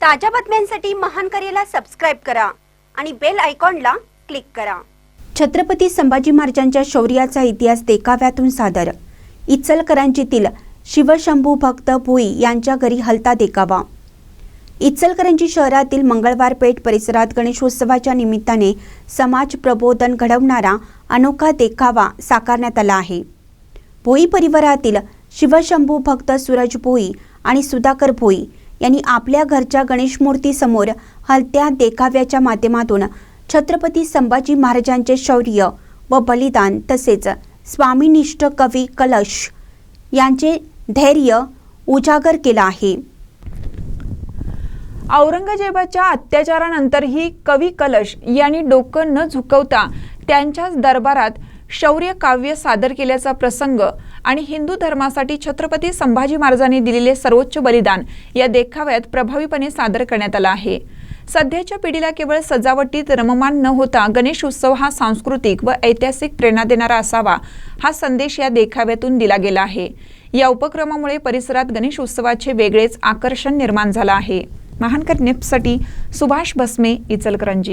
ताज्या बातम्यांसाठी महान करेला सबस्क्राइब करा आणि बेल आयकॉनला क्लिक करा। छत्रपती संभाजी महाराजांच्या शौर्याचा इतिहास देखाव्यातून सादर। इचलकरंजीतील शिवशंभू भक्त भोई यांच्या घरी हलता देखावा। इचलकरंजी शहरातील मंगळवार पेठ परिसरात गणेशोत्सवाच्या निमित्ताने समाज प्रबोधन घडवणारा अनोखा देखावा साकारण्यात आला आहे। भोई परिवारातील शिवशंभू भक्त सूरज भोई आणि सुधाकर भोई यांनी आपल्या घरच्या गणेश मूर्ती समोर हलत्या देखाव्याच्या माध्यमातून छत्रपती संभाजी महाराजांचे शौर्य व बलिदान तसेच स्वामीनिष्ठ कवी कलश यांचे धैर्य उजागर केले आहे। औरंगजेबाच्या अत्याचारानंतरही कवी कलश यांनी डोकं न झुकवता त्यांच्याच दरबारात शौर्य काव्य सादर केल्याचा प्रसंग आणि हिंदू धर्मासाठी छत्रपती संभाजी महाराजांनी दिलेले सर्वोच्च बलिदान या देखाव्यात प्रभावीपणे सादर करण्यात आला आहे। सध्याच्या पिढीला केवळ सजावटीत रममाण न होता गणेश उत्सव हा सांस्कृतिक व ऐतिहासिक प्रेरणा देणारा असावा हा संदेश या देखाव्यातून दिला गेला आहे। या उपक्रमामुळे परिसरात गणेश उत्सवाचे वेगळेच आकर्षण निर्माण झाले आहे। महानकर न्यूजसाठी सुभाष भस्मे, इचलकरंजी।